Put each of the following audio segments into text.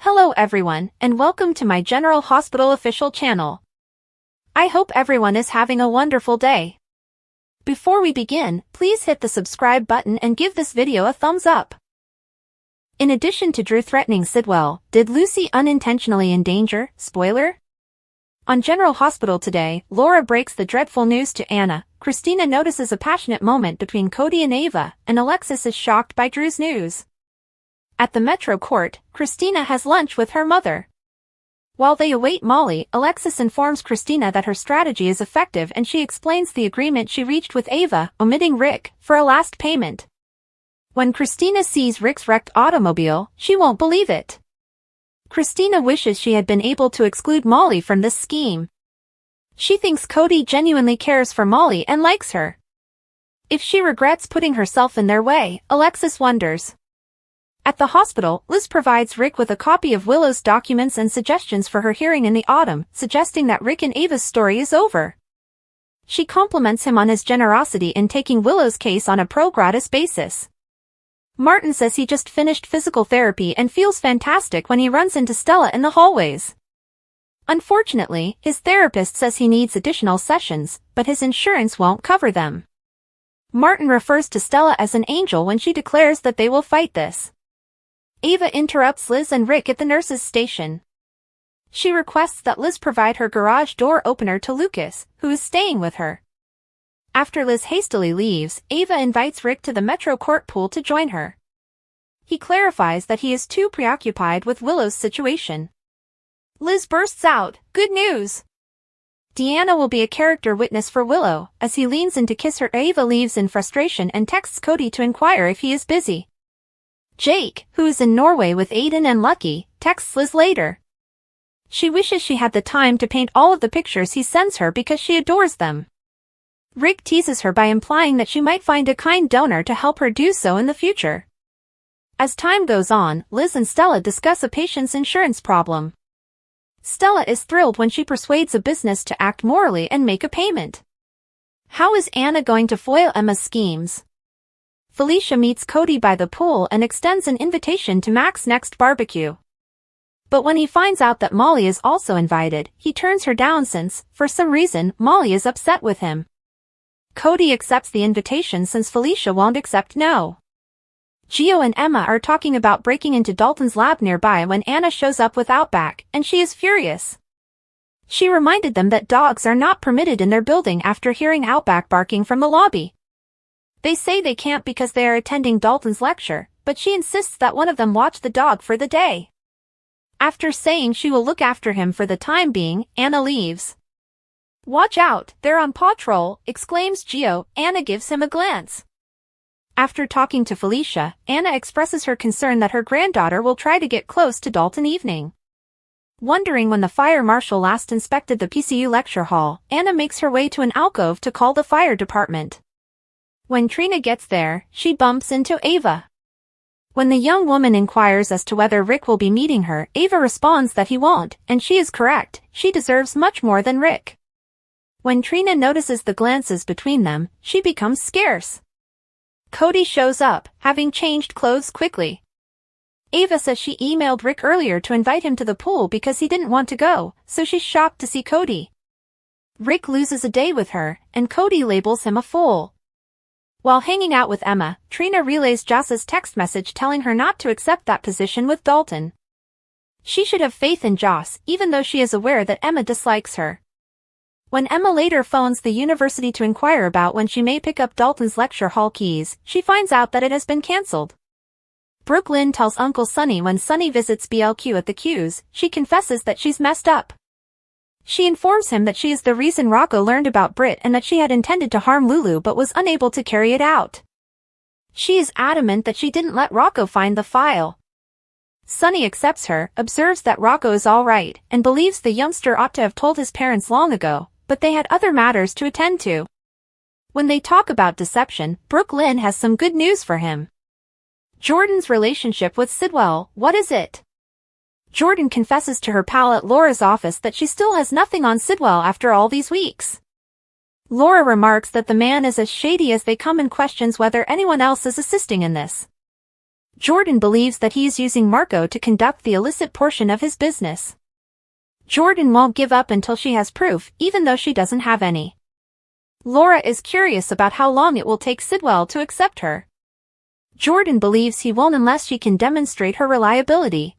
Hello everyone, and welcome to my General Hospital official channel. I hope everyone is having a wonderful day. Before we begin, please hit the subscribe button and give this video a thumbs up. In addition to Drew threatening Sidwell, did Lucy unintentionally endanger, spoiler? On General Hospital today, Laura breaks the dreadful news to Anna. Kristina notices a passionate moment between Cody and Ava, and Alexis is shocked by Drew's news. At the Metro Court, Kristina has lunch with her mother. While they await Molly, Alexis informs Kristina that her strategy is effective and she explains the agreement she reached with Ava, omitting Rick, for a last payment. When Kristina sees Rick's wrecked automobile, she won't believe it. Kristina wishes she had been able to exclude Molly from this scheme. She thinks Cody genuinely cares for Molly and likes her. If she regrets putting herself in their way, Alexis wonders. At the hospital, Liz provides Rick with a copy of Willow's documents and suggestions for her hearing in the autumn, suggesting that Rick and Ava's story is over. She compliments him on his generosity in taking Willow's case on a pro gratis basis. Martin says he just finished physical therapy and feels fantastic when he runs into Stella in the hallways. Unfortunately, his therapist says he needs additional sessions, but his insurance won't cover them. Martin refers to Stella as an angel when she declares that they will fight this. Ava interrupts Liz and Rick at the nurse's station. She requests that Liz provide her garage door opener to Lucas, who is staying with her. After Liz hastily leaves, Ava invites Rick to the Metro Court pool to join her. He clarifies that he is too preoccupied with Willow's situation. Liz bursts out, "Good news! Deanna will be a character witness for Willow." As he leans in to kiss her, Ava leaves in frustration and texts Cody to inquire if he is busy. Jake, who is in Norway with Aiden and Lucky, texts Liz later. She wishes she had the time to paint all of the pictures he sends her because she adores them. Rick teases her by implying that she might find a kind donor to help her do so in the future. As time goes on, Liz and Stella discuss a patient's insurance problem. Stella is thrilled when she persuades a business to act morally and make a payment. How is Anna going to foil Emma's schemes? Felicia meets Cody by the pool and extends an invitation to Mac's next barbecue. But when he finds out that Molly is also invited, he turns her down since, for some reason, Molly is upset with him. Cody accepts the invitation since Felicia won't accept no. Gio and Emma are talking about breaking into Dalton's lab nearby when Anna shows up with Outback, and she is furious. She reminded them that dogs are not permitted in their building after hearing Outback barking from the lobby. They say they can't because they are attending Dalton's lecture, but she insists that one of them watch the dog for the day. After saying she will look after him for the time being, Anna leaves. "Watch out, they're on patrol," exclaims Gio. Anna gives him a glance. After talking to Felicia, Anna expresses her concern that her granddaughter will try to get close to Dalton evening. Wondering when the fire marshal last inspected the PCU lecture hall, Anna makes her way to an alcove to call the fire department. When Trina gets there, she bumps into Ava. When the young woman inquires as to whether Rick will be meeting her, Ava responds that he won't, and she is correct. She deserves much more than Rick. When Trina notices the glances between them, she becomes scarce. Cody shows up, having changed clothes quickly. Ava says she emailed Rick earlier to invite him to the pool because he didn't want to go, so she's shocked to see Cody. Rick loses a day with her, and Cody labels him a fool. While hanging out with Emma, Trina relays Joss's text message telling her not to accept that position with Dalton. She should have faith in Joss, even though she is aware that Emma dislikes her. When Emma later phones the university to inquire about when she may pick up Dalton's lecture hall keys, she finds out that it has been cancelled. Brooklyn tells Uncle Sonny when Sonny visits BLQ at the Q's, she confesses that she's messed up. She informs him that she is the reason Rocco learned about Britt and that she had intended to harm Lulu but was unable to carry it out. She is adamant that she didn't let Rocco find the file. Sonny accepts her, observes that Rocco is alright, and believes the youngster ought to have told his parents long ago, but they had other matters to attend to. When they talk about deception, Brooklyn has some good news for him. Jordan's relationship with Sidwell, what is it? Jordan confesses to her pal at Laura's office that she still has nothing on Sidwell after all these weeks. Laura remarks that the man is as shady as they come and questions whether anyone else is assisting in this. Jordan believes that he is using Marco to conduct the illicit portion of his business. Jordan won't give up until she has proof, even though she doesn't have any. Laura is curious about how long it will take Sidwell to accept her. Jordan believes he won't unless she can demonstrate her reliability.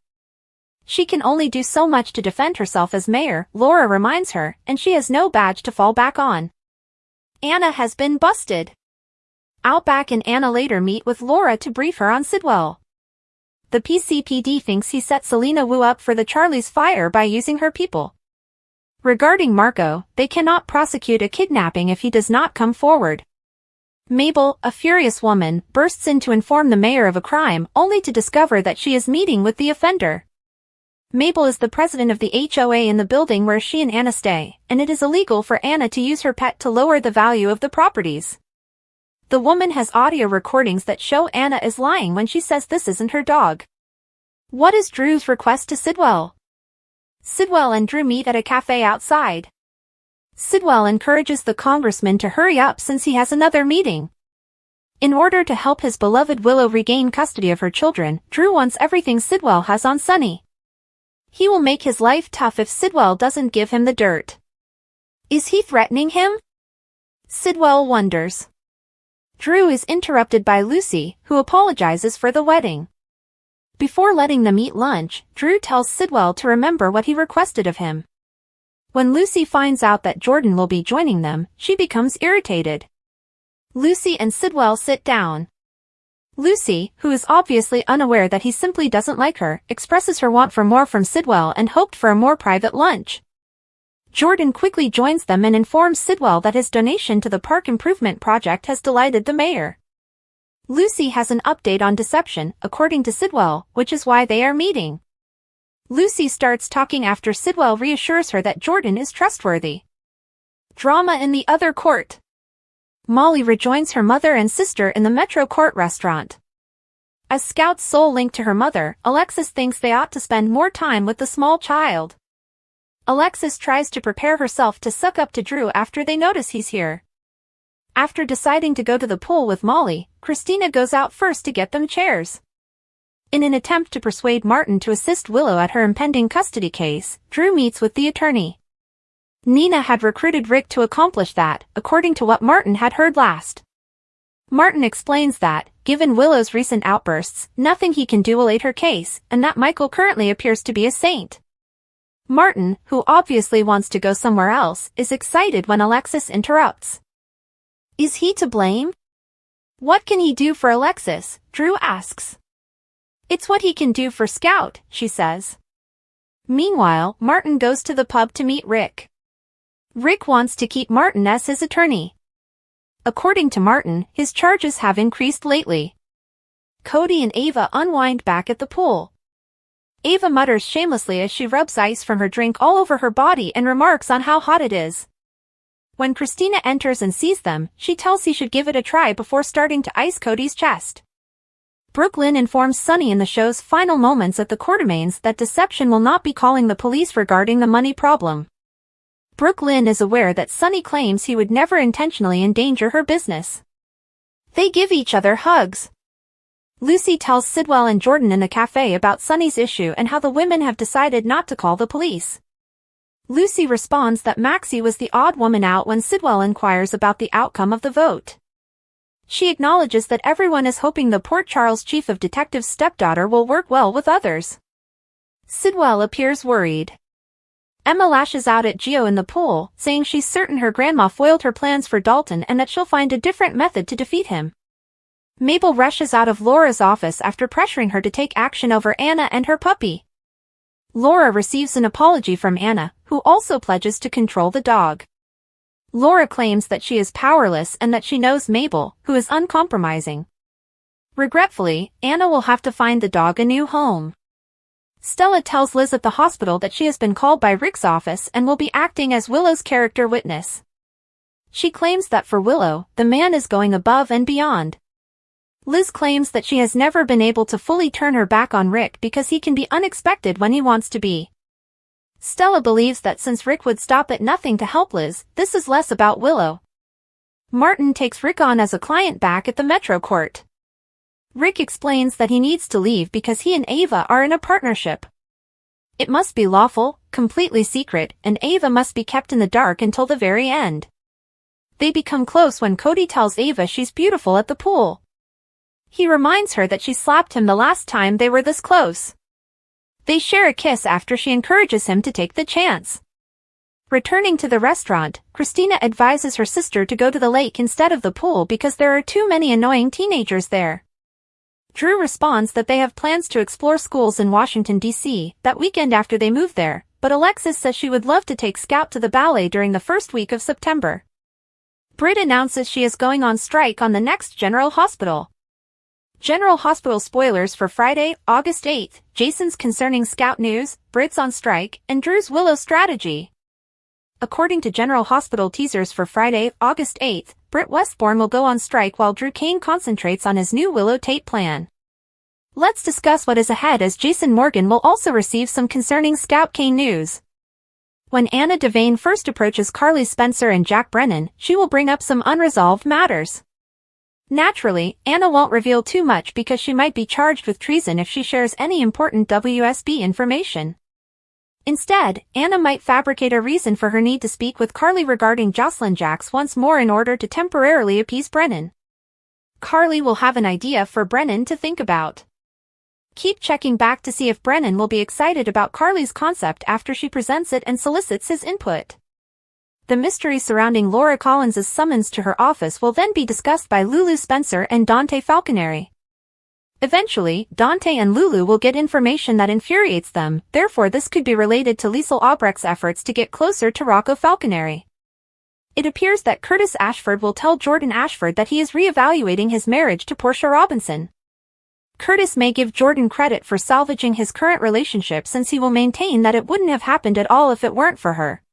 She can only do so much to defend herself as mayor, Laura reminds her, and she has no badge to fall back on. Anna has been busted. Outback and Anna later meet with Laura to brief her on Sidwell. The PCPD thinks he set Selena Wu up for the Charlie's fire by using her people. Regarding Marco, they cannot prosecute a kidnapping if he does not come forward. Mabel, a furious woman, bursts in to inform the mayor of a crime, only to discover that she is meeting with the offender. Mabel is the president of the HOA in the building where she and Anna stay, and it is illegal for Anna to use her pet to lower the value of the properties. The woman has audio recordings that show Anna is lying when she says this isn't her dog. What is Drew's request to Sidwell? Sidwell and Drew meet at a cafe outside. Sidwell encourages the congressman to hurry up since he has another meeting. In order to help his beloved Willow regain custody of her children, Drew wants everything Sidwell has on Sunny. He will make his life tough if Sidwell doesn't give him the dirt. Is he threatening him? Sidwell wonders. Drew is interrupted by Lucy, who apologizes for the wedding. Before letting them eat lunch, Drew tells Sidwell to remember what he requested of him. When Lucy finds out that Jordan will be joining them, she becomes irritated. Lucy and Sidwell sit down. Lucy, who is obviously unaware that he simply doesn't like her, expresses her want for more from Sidwell and hoped for a more private lunch. Jordan quickly joins them and informs Sidwell that his donation to the park improvement project has delighted the mayor. Lucy has an update on deception, according to Sidwell, which is why they are meeting. Lucy starts talking after Sidwell reassures her that Jordan is trustworthy. Drama in the other court. Molly rejoins her mother and sister in the Metro Court restaurant. As Scout's sole link to her mother, Alexis thinks they ought to spend more time with the small child. Alexis tries to prepare herself to suck up to Drew after they notice he's here. After deciding to go to the pool with Molly, Kristina goes out first to get them chairs. In an attempt to persuade Martin to assist Willow at her impending custody case, Drew meets with the attorney. Nina had recruited Rick to accomplish that, according to what Martin had heard last. Martin explains that, given Willow's recent outbursts, nothing he can do will aid her case, and that Michael currently appears to be a saint. Martin, who obviously wants to go somewhere else, is excited when Alexis interrupts. Is he to blame? What can he do for Alexis? Drew asks. It's what he can do for Scout, she says. Meanwhile, Martin goes to the pub to meet Rick. Rick wants to keep Martin as his attorney. According to Martin, his charges have increased lately. Cody and Ava unwind back at the pool. Ava mutters shamelessly as she rubs ice from her drink all over her body and remarks on how hot it is. When Kristina enters and sees them, she tells he should give it a try before starting to ice Cody's chest. Brooklyn informs Sunny in the show's final moments at the Quartermaines that Deception will not be calling the police regarding the money problem. Brooklyn is aware that Sunny claims he would never intentionally endanger her business. They give each other hugs. Lucy tells Sidwell and Jordan in the cafe about Sunny's issue and how the women have decided not to call the police. Lucy responds that Maxie was the odd woman out when Sidwell inquires about the outcome of the vote. She acknowledges that everyone is hoping the Port Charles chief of detectives' stepdaughter will work well with others. Sidwell appears worried. Emma lashes out at Gio in the pool, saying she's certain her grandma foiled her plans for Dalton and that she'll find a different method to defeat him. Mabel rushes out of Laura's office after pressuring her to take action over Anna and her puppy. Laura receives an apology from Anna, who also pledges to control the dog. Laura claims that she is powerless and that she knows Mabel, who is uncompromising. Regretfully, Anna will have to find the dog a new home. Stella tells Liz at the hospital that she has been called by Rick's office and will be acting as Willow's character witness. She claims that for Willow, the man is going above and beyond. Liz claims that she has never been able to fully turn her back on Rick because he can be unexpected when he wants to be. Stella believes that since Rick would stop at nothing to help Liz, this is less about Willow. Martin takes Rick on as a client back at the Metro Court. Rick explains that he needs to leave because he and Ava are in a partnership. It must be lawful, completely secret, and Ava must be kept in the dark until the very end. They become close when Cody tells Ava she's beautiful at the pool. He reminds her that she slapped him the last time they were this close. They share a kiss after she encourages him to take the chance. Returning to the restaurant, Kristina advises her sister to go to the lake instead of the pool because there are too many annoying teenagers there. Drew responds that they have plans to explore schools in Washington, D.C. that weekend after they move there, but Alexis says she would love to take Scout to the ballet during the first week of September. Britt announces she is going on strike on the next General Hospital. General Hospital spoilers for Friday, August 8th, Jason's concerning Scout news, Britt's on strike, and Drew's Willow strategy. According to General Hospital teasers for Friday, August 8th, Britt Westbourne will go on strike while Drew Kane concentrates on his new Willow Tate plan. Let's discuss what is ahead as Jason Morgan will also receive some concerning Scout Kane news. When Anna Devane first approaches Carly Spencer and Jack Brennan, she will bring up some unresolved matters. Naturally, Anna won't reveal too much because she might be charged with treason if she shares any important WSB information. Instead, Anna might fabricate a reason for her need to speak with Carly regarding Jocelyn Jacks once more in order to temporarily appease Brennan. Carly will have an idea for Brennan to think about. Keep checking back to see if Brennan will be excited about Carly's concept after she presents it and solicits his input. The mystery surrounding Laura Collins' summons to her office will then be discussed by Lulu Spencer and Dante Falconeri. Eventually, Dante and Lulu will get information that infuriates them, therefore this could be related to Liesl Albrecht's efforts to get closer to Rocco Falconeri. It appears that Curtis Ashford will tell Jordan Ashford that he is re-evaluating his marriage to Portia Robinson. Curtis may give Jordan credit for salvaging his current relationship since he will maintain that it wouldn't have happened at all if it weren't for her.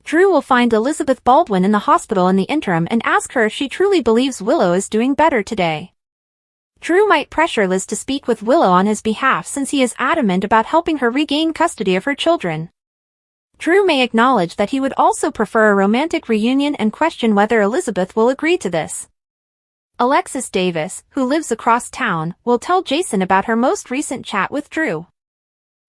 Drew will find Elizabeth Baldwin in the hospital in the interim and ask her if she truly believes Willow is doing better today. Drew might pressure Liz to speak with Willow on his behalf since he is adamant about helping her regain custody of her children. Drew may acknowledge that he would also prefer a romantic reunion and question whether Elizabeth will agree to this. Alexis Davis, who lives across town, will tell Jason about her most recent chat with Drew.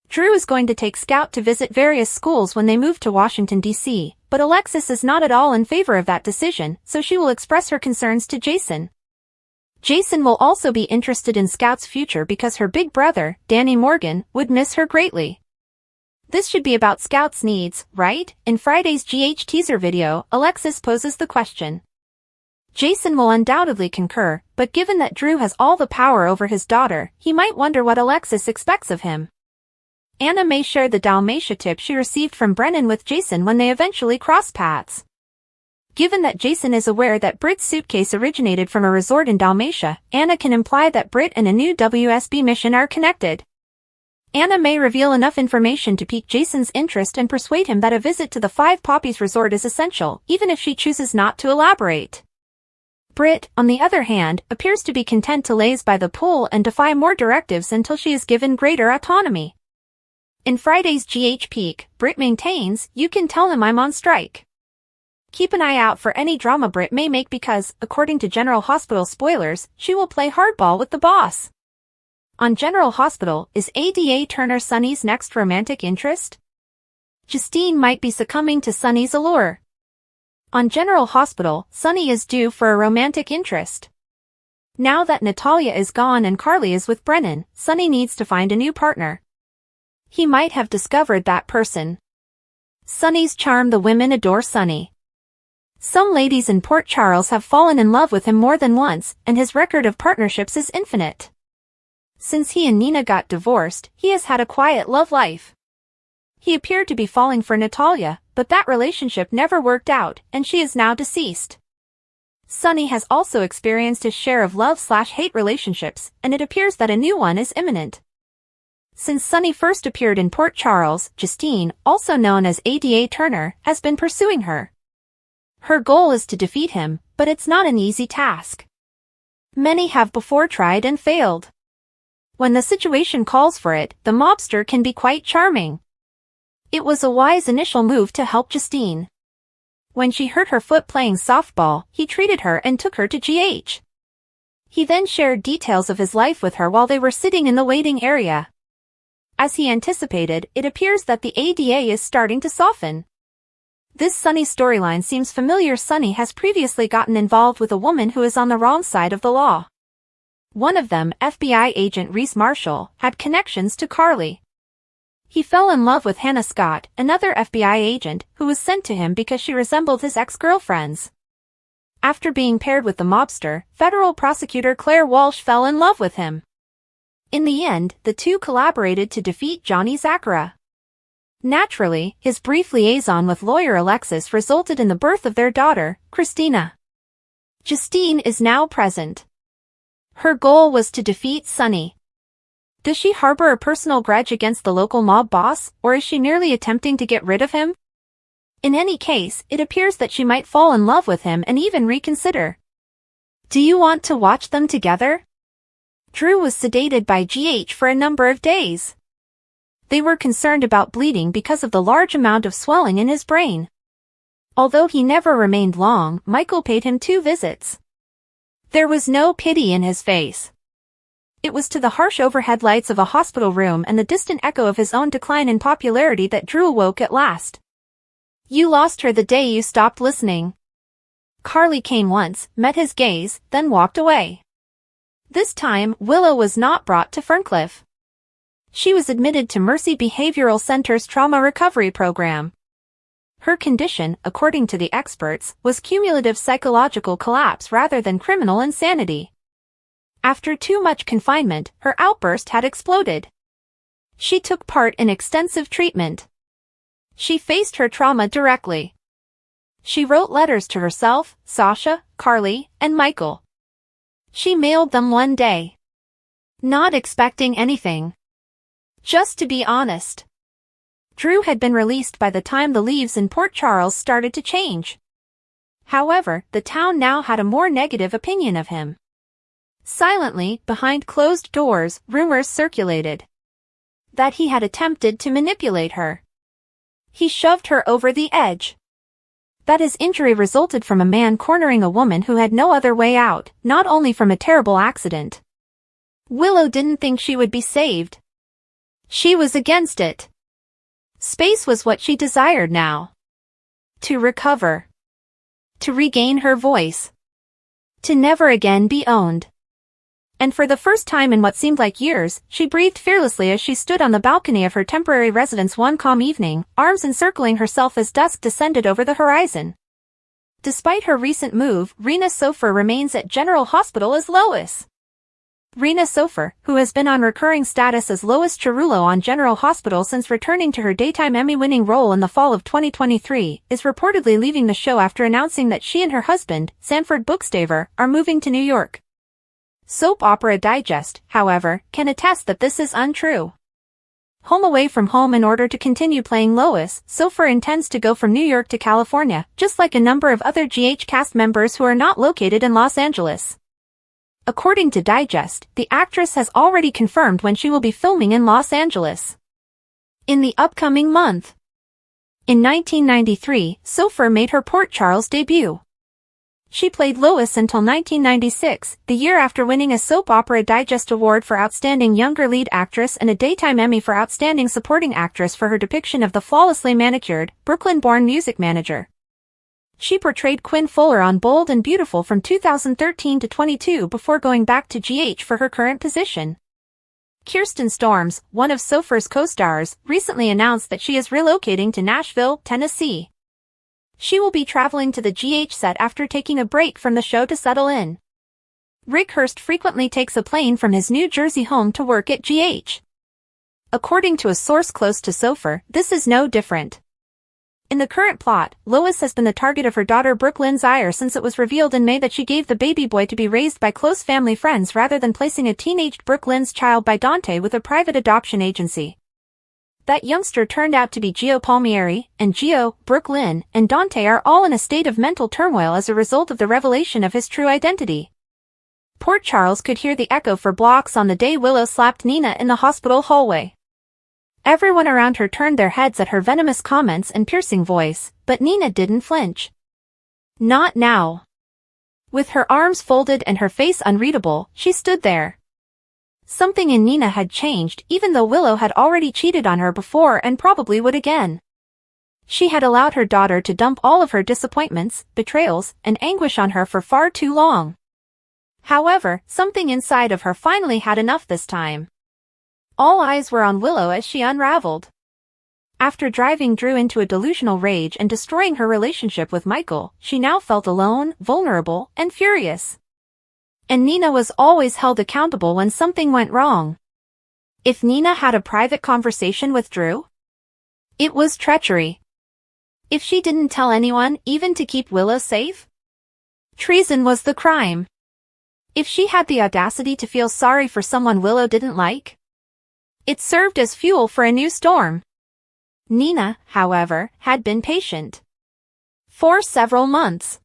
Drew is going to take Scout to visit various schools when they move to Washington, D.C., but Alexis is not at all in favor of that decision, so she will express her concerns to Jason. Jason will also be interested in Scout's future because her big brother, Danny Morgan, would miss her greatly. This should be about Scout's needs, right? In Friday's GH teaser video, Alexis poses the question. Jason will undoubtedly concur, but given that Drew has all the power over his daughter, he might wonder what Alexis expects of him. Anna may share the Dalmatia tip she received from Brennan with Jason when they eventually cross paths. Given that Jason is aware that Britt's suitcase originated from a resort in Dalmatia, Anna can imply that Britt and a new WSB mission are connected. Anna may reveal enough information to pique Jason's interest and persuade him that a visit to the Five Poppies resort is essential, even if she chooses not to elaborate. Britt, on the other hand, appears to be content to laze by the pool and defy more directives until she is given greater autonomy. In Friday's GH Peak, Britt maintains, "You can tell him I'm on strike." Keep an eye out for any drama Britt may make because, according to General Hospital spoilers, she will play hardball with the boss. On General Hospital, is Ada Turner Sonny's next romantic interest? Justine might be succumbing to Sonny's allure. On General Hospital, Sonny is due for a romantic interest. Now that Natalia is gone and Carly is with Brennan, Sonny needs to find a new partner. He might have discovered that person. Sonny's charm. The women adore Sonny. Some ladies in Port Charles have fallen in love with him more than once, and his record of partnerships is infinite. Since he and Nina got divorced, he has had a quiet love life. He appeared to be falling for Natalia, but that relationship never worked out, and she is now deceased. Sonny has also experienced his share of love/hate relationships, and it appears that a new one is imminent. Since Sonny first appeared in Port Charles, Justine, also known as Ada Turner, has been pursuing her. Her goal is to defeat him, but it's not an easy task. Many have before tried and failed. When the situation calls for it, the mobster can be quite charming. It was a wise initial move to help Justine. When she hurt her foot playing softball, he treated her and took her to GH. He then shared details of his life with her while they were sitting in the waiting area. As he anticipated, it appears that the ADA is starting to soften. This Sonny storyline seems familiar. Sonny has previously gotten involved with a woman who is on the wrong side of the law. One of them, FBI agent Reese Marshall, had connections to Carly. He fell in love with Hannah Scott, another FBI agent, who was sent to him because she resembled his ex-girlfriends. After being paired with the mobster, federal prosecutor Claire Walsh fell in love with him. In the end, the two collaborated to defeat Johnny Zachara. Naturally, his brief liaison with lawyer Alexis resulted in the birth of their daughter, Kristina. Justine is now present. Her goal was to defeat Sonny. Does she harbor a personal grudge against the local mob boss, or is she merely attempting to get rid of him? In any case, it appears that she might fall in love with him and even reconsider. Do you want to watch them together? Drew was sedated by GH for a number of days. They were concerned about bleeding because of the large amount of swelling in his brain. Although he never remained long, Michael paid him 2 visits. There was no pity in his face. It was to the harsh overhead lights of a hospital room and the distant echo of his own decline in popularity that Drew awoke at last. You lost her the day you stopped listening. Carly came once, met his gaze, then walked away. This time, Willow was not brought to Ferncliff. She was admitted to Mercy Behavioral Center's trauma recovery program. Her condition, according to the experts, was cumulative psychological collapse rather than criminal insanity. After too much confinement, her outburst had exploded. She took part in extensive treatment. She faced her trauma directly. She wrote letters to herself, Sasha, Carly, and Michael. She mailed them one day. Not expecting anything. Just to be honest. Drew had been released by the time the leaves in Port Charles started to change. However, the town now had a more negative opinion of him. Silently, behind closed doors, rumors circulated that he had attempted to manipulate her. He shoved her over the edge. That his injury resulted from a man cornering a woman who had no other way out, not only from a terrible accident. Willow didn't think she would be saved. She was against it. Space was what she desired now. To recover. To regain her voice. To never again be owned. And for the first time in what seemed like years, she breathed fearlessly as she stood on the balcony of her temporary residence one calm evening, arms encircling herself as dusk descended over the horizon. Despite her recent move, Rena Sofer remains at General Hospital as Lois. Rena Sofer, who has been on recurring status as Lois Cerullo on General Hospital since returning to her daytime Emmy-winning role in the fall of 2023, is reportedly leaving the show after announcing that she and her husband, Sanford Bookstaver, are moving to New York. Soap Opera Digest, however, can attest that this is untrue. Home away from home in order to continue playing Lois, Sofer intends to go from New York to California, just like a number of other GH cast members who are not located in Los Angeles. According to Digest, the actress has already confirmed when she will be filming in Los Angeles. In the upcoming month. In 1993, Sofer made her Port Charles debut. She played Lois until 1996, the year after winning a Soap Opera Digest Award for Outstanding Younger Lead Actress and a Daytime Emmy for Outstanding Supporting Actress for her depiction of the flawlessly manicured, Brooklyn-born music manager. She portrayed Quinn Fuller on Bold and Beautiful from 2013 to 22 before going back to GH for her current position. Kirsten Storms, one of Sofer's co-stars, recently announced that she is relocating to Nashville, Tennessee. She will be traveling to the GH set after taking a break from the show to settle in. Rick Hurst frequently takes a plane from his New Jersey home to work at GH. According to a source close to Sofer, this is no different. In the current plot, Lois has been the target of her daughter Brooke Lynn's ire since it was revealed in May that she gave the baby boy to be raised by close family friends rather than placing a teenaged Brooke Lynn's child by Dante with a private adoption agency. That youngster turned out to be Gio Palmieri, and Gio, Brooke Lynn, and Dante are all in a state of mental turmoil as a result of the revelation of his true identity. Port Charles could hear the echo for blocks on the day Willow slapped Nina in the hospital hallway. Everyone around her turned their heads at her venomous comments and piercing voice, but Nina didn't flinch. Not now. With her arms folded and her face unreadable, she stood there. Something in Nina had changed, even though Willow had already cheated on her before and probably would again. She had allowed her daughter to dump all of her disappointments, betrayals, and anguish on her for far too long. However, something inside of her finally had enough this time. All eyes were on Willow as she unraveled. After driving Drew into a delusional rage and destroying her relationship with Michael, she now felt alone, vulnerable, and furious. And Nina was always held accountable when something went wrong. If Nina had a private conversation with Drew, it was treachery. If she didn't tell anyone, even to keep Willow safe, treason was the crime. If she had the audacity to feel sorry for someone Willow didn't like, it served as fuel for a new storm. Nina, however, had been patient. For several months.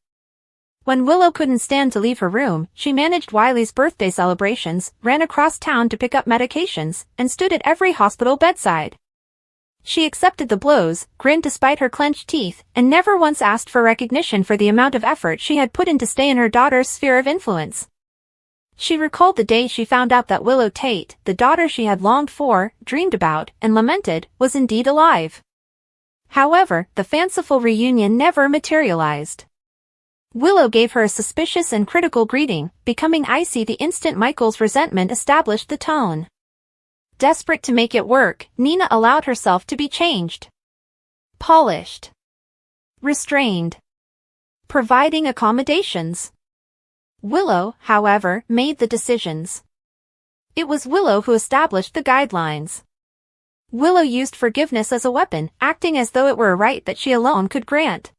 When Willow couldn't stand to leave her room, she managed Wiley's birthday celebrations, ran across town to pick up medications, and stood at every hospital bedside. She accepted the blows, grinned despite her clenched teeth, and never once asked for recognition for the amount of effort she had put in to stay in her daughter's sphere of influence. She recalled the day she found out that Willow Tate, the daughter she had longed for, dreamed about, and lamented, was indeed alive. However, the fanciful reunion never materialized. Willow gave her a suspicious and critical greeting, becoming icy the instant Michael's resentment established the tone. Desperate to make it work, Nina allowed herself to be changed. Polished. Restrained. Providing accommodations. Willow, however, made the decisions. It was Willow who established the guidelines. Willow used forgiveness as a weapon, acting as though it were a right that she alone could grant.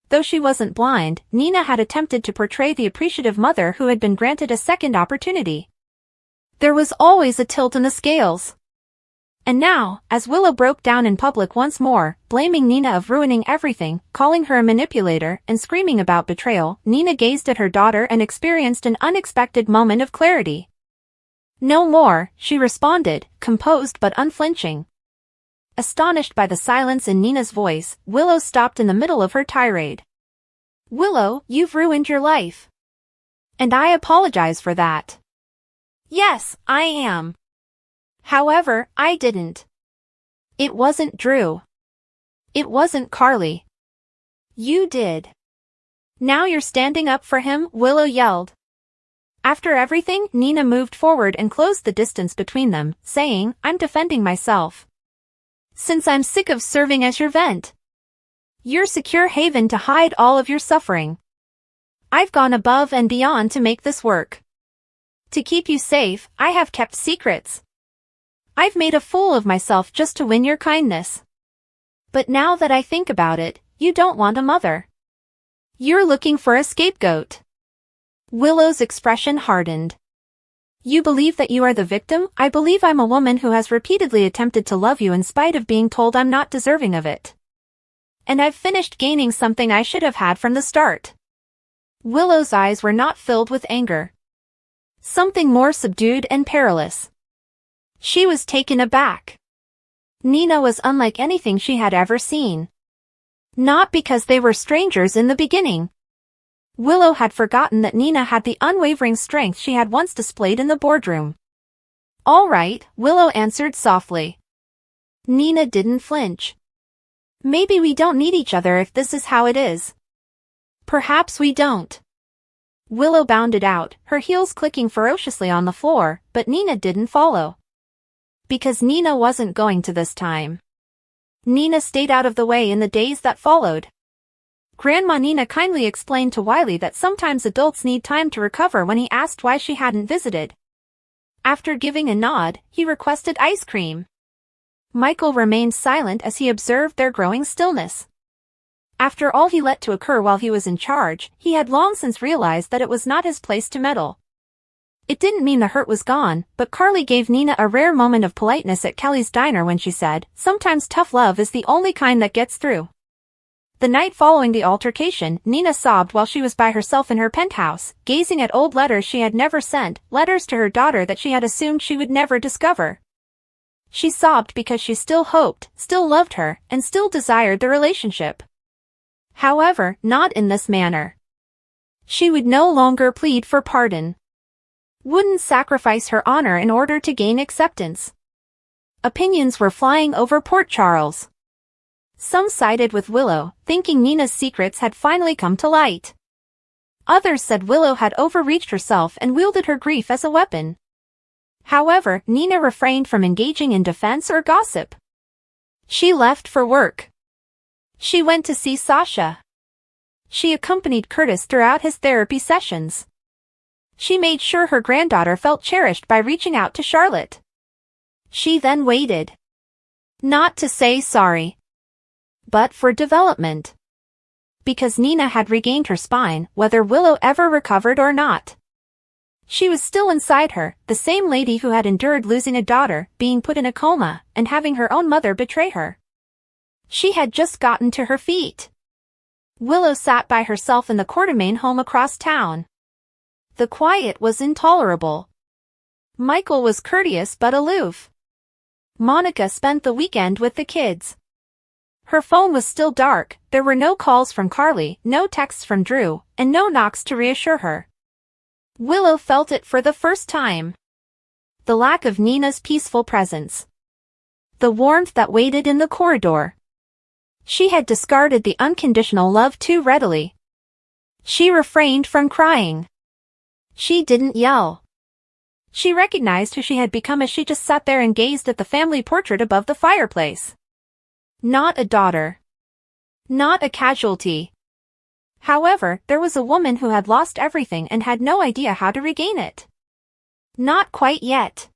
Though she wasn't blind, Nina had attempted to portray the appreciative mother who had been granted a second opportunity. There was always a tilt in the scales. And now, as Willow broke down in public once more, blaming Nina of ruining everything, calling her a manipulator, and screaming about betrayal, Nina gazed at her daughter and experienced an unexpected moment of clarity. "No more," she responded, composed but unflinching. Astonished by the silence in Nina's voice, Willow stopped in the middle of her tirade. "Willow, you've ruined your life. And I apologize for that. Yes, I am. However, I didn't. It wasn't Drew. It wasn't Carly. You did. Now you're standing up for him," Willow yelled. After everything, Nina moved forward and closed the distance between them, saying, "I'm defending myself. Since I'm sick of serving as your vent. Your secure haven to hide all of your suffering. I've gone above and beyond to make this work. To keep you safe, I have kept secrets. I've made a fool of myself just to win your kindness. But now that I think about it, you don't want a mother. You're looking for a scapegoat." Willow's expression hardened. "You believe that you are the victim? I believe I'm a woman who has repeatedly attempted to love you in spite of being told I'm not deserving of it. And I've finished gaining something I should have had from the start." Willow's eyes were not filled with anger. Something more subdued and perilous. She was taken aback. Nina was unlike anything she had ever seen. Not because they were strangers in the beginning. Willow had forgotten that Nina had the unwavering strength she had once displayed in the boardroom. "All right," Willow answered softly. Nina didn't flinch. "Maybe we don't need each other if this is how it is. Perhaps we don't." Willow bounded out, her heels clicking ferociously on the floor, but Nina didn't follow. Because Nina wasn't going to this time. Nina stayed out of the way in the days that followed. Grandma Nina kindly explained to Wiley that sometimes adults need time to recover when he asked why she hadn't visited. After giving a nod, he requested ice cream. Michael remained silent as he observed their growing stillness. After all he let to occur while he was in charge, he had long since realized that it was not his place to meddle. It didn't mean the hurt was gone, but Carly gave Nina a rare moment of politeness at Kelly's diner when she said, "Sometimes tough love is the only kind that gets through." The night following the altercation, Nina sobbed while she was by herself in her penthouse, gazing at old letters she had never sent, letters to her daughter that she had assumed she would never discover. She sobbed because she still hoped, still loved her, and still desired the relationship. However, not in this manner. She would no longer plead for pardon. Wouldn't sacrifice her honor in order to gain acceptance. Opinions were flying over Port Charles. Some sided with Willow, thinking Nina's secrets had finally come to light. Others said Willow had overreached herself and wielded her grief as a weapon. However, Nina refrained from engaging in defense or gossip. She left for work. She went to see Sasha. She accompanied Curtis throughout his therapy sessions. She made sure her granddaughter felt cherished by reaching out to Charlotte. She then waited. Not to say sorry, but for development. Because Nina had regained her spine, whether Willow ever recovered or not. She was still inside her, the same lady who had endured losing a daughter, being put in a coma, and having her own mother betray her. She had just gotten to her feet. Willow sat by herself in the Quartermain home across town. The quiet was intolerable. Michael was courteous but aloof. Monica spent the weekend with the kids. Her phone was still dark, there were no calls from Carly, no texts from Drew, and no knocks to reassure her. Willow felt it for the first time. The lack of Nina's peaceful presence. The warmth that waited in the corridor. She had discarded the unconditional love too readily. She refrained from crying. She didn't yell. She recognized who she had become as she just sat there and gazed at the family portrait above the fireplace. Not a daughter. Not a casualty. However, there was a woman who had lost everything and had no idea how to regain it. Not quite yet.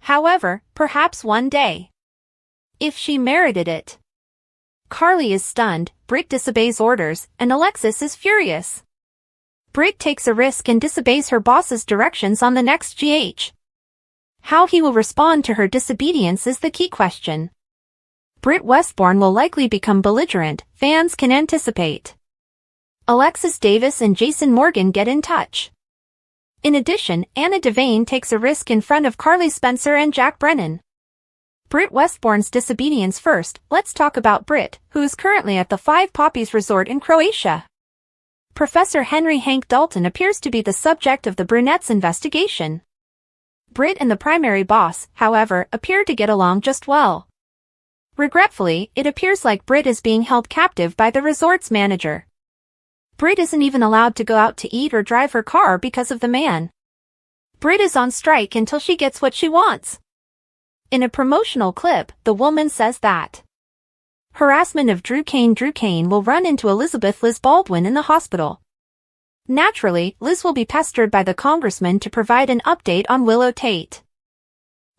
However, perhaps one day. If she merited it. Carly is stunned, Britt disobeys orders, and Alexis is furious. Britt takes a risk and disobeys her boss's directions on the next GH. How he will respond to her disobedience is the key question. Britt Westbourne will likely become belligerent, fans can anticipate. Alexis Davis and Jason Morgan get in touch. In addition, Anna Devane takes a risk in front of Carly Spencer and Jack Brennan. Britt Westbourne's disobedience first. Let's talk about Britt, who is currently at the Five Poppies Resort in Croatia. Professor Henry Hank Dalton appears to be the subject of the brunette's investigation. Britt and the primary boss, however, appear to get along just well. Regretfully, it appears like Britt is being held captive by the resort's manager. Britt isn't even allowed to go out to eat or drive her car because of the man. Britt is on strike until she gets what she wants. In a promotional clip, the woman says that harassment of Drew Kane will run into Elizabeth Liz Baldwin in the hospital. Naturally, Liz will be pestered by the congressman to provide an update on Willow Tate.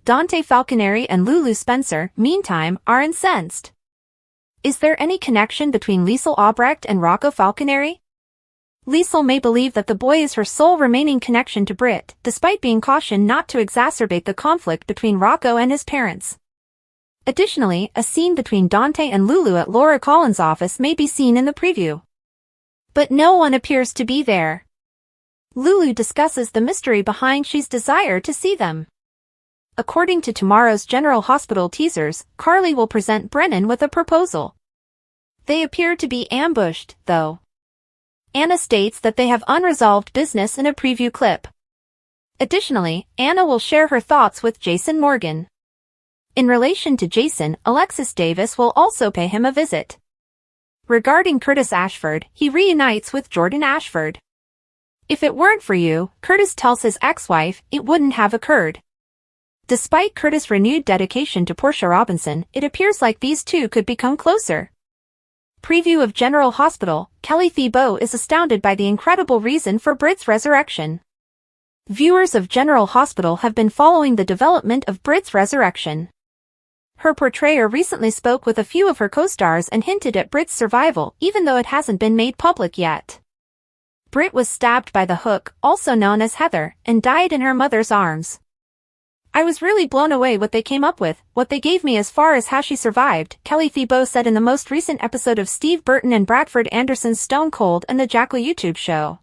Dante Falconeri and Lulu Spencer, meantime, are incensed. Is there any connection between Liesl Albrecht and Rocco Falconeri? Liesl may believe that the boy is her sole remaining connection to Britt, despite being cautioned not to exacerbate the conflict between Rocco and his parents. Additionally, a scene between Dante and Lulu at Laura Collins' office may be seen in the preview. But no one appears to be there. Lulu discusses the mystery behind she's desire to see them. According to tomorrow's General Hospital teasers, Carly will present Brennan with a proposal. They appear to be ambushed, though. Anna states that they have unresolved business in a preview clip. Additionally, Anna will share her thoughts with Jason Morgan. In relation to Jason, Alexis Davis will also pay him a visit. Regarding Curtis Ashford, he reunites with Jordan Ashford. If it weren't for you, Curtis tells his ex-wife, it wouldn't have occurred. Despite Curtis' renewed dedication to Portia Robinson, it appears like these two could become closer. Preview of General Hospital, Kelly Thibault is astounded by the incredible reason for Britt's resurrection. Viewers of General Hospital have been following the development of Britt's resurrection. Her portrayer recently spoke with a few of her co-stars and hinted at Britt's survival, even though it hasn't been made public yet. Britt was stabbed by the Hook, also known as Heather, and died in her mother's arms. I was really blown away what they came up with, what they gave me as far as how she survived, Kelly Thibault said in the most recent episode of Steve Burton and Bradford Anderson's Stone Cold and the Jackal YouTube show.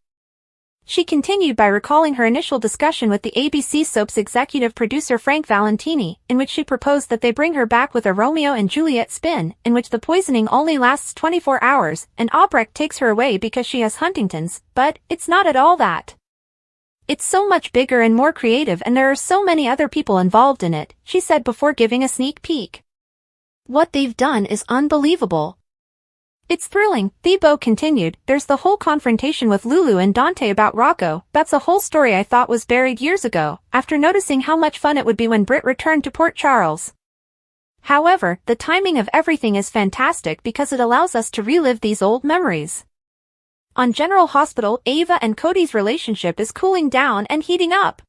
She continued by recalling her initial discussion with the ABC soap's executive producer Frank Valentini, in which she proposed that they bring her back with a Romeo and Juliet spin, in which the poisoning only lasts 24 hours, and Albrecht takes her away because she has Huntington's, but it's not at all that. It's so much bigger and more creative, and there are so many other people involved in it, she said before giving a sneak peek. What they've done is unbelievable. It's thrilling, Thiebaud continued. There's the whole confrontation with Lulu and Dante about Rocco. That's a whole story I thought was buried years ago, after noticing how much fun it would be when Britt returned to Port Charles. However, the timing of everything is fantastic because it allows us to relive these old memories. On General Hospital, Ava and Cody's relationship is cooling down and heating up.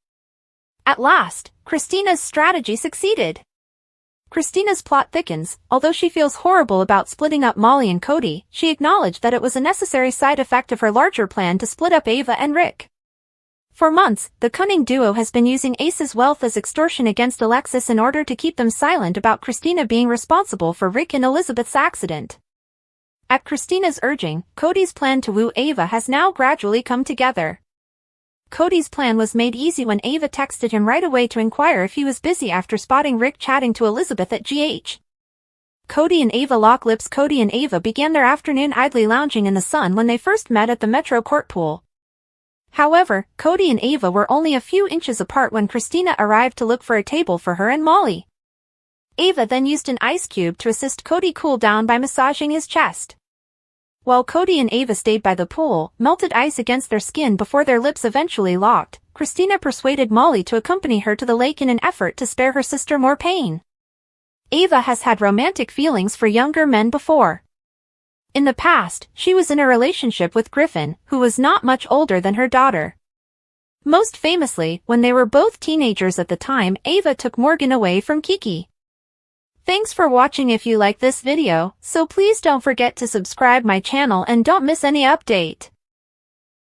At last, Kristina's strategy succeeded. Kristina's plot thickens. Although she feels horrible about splitting up Molly and Cody, she acknowledged that it was a necessary side effect of her larger plan to split up Ava and Rick. For months, the cunning duo has been using Ace's wealth as extortion against Alexis in order to keep them silent about Kristina being responsible for Rick and Elizabeth's accident. At Kristina's urging, Cody's plan to woo Ava has now gradually come together. Cody's plan was made easy when Ava texted him right away to inquire if he was busy after spotting Rick chatting to Elizabeth at GH. Cody and Ava lock lips. Cody and Ava began their afternoon idly lounging in the sun when they first met at the Metro Court pool. However, Cody and Ava were only a few inches apart when Kristina arrived to look for a table for her and Molly. Ava then used an ice cube to assist Cody cool down by massaging his chest. While Cody and Ava stayed by the pool, melted ice against their skin before their lips eventually locked, Kristina persuaded Molly to accompany her to the lake in an effort to spare her sister more pain. Ava has had romantic feelings for younger men before. In the past, she was in a relationship with Griffin, who was not much older than her daughter. Most famously, when they were both teenagers at the time, Ava took Morgan away from Kiki. Thanks for watching. If you like this video, so please don't forget to subscribe my channel and don't miss any update.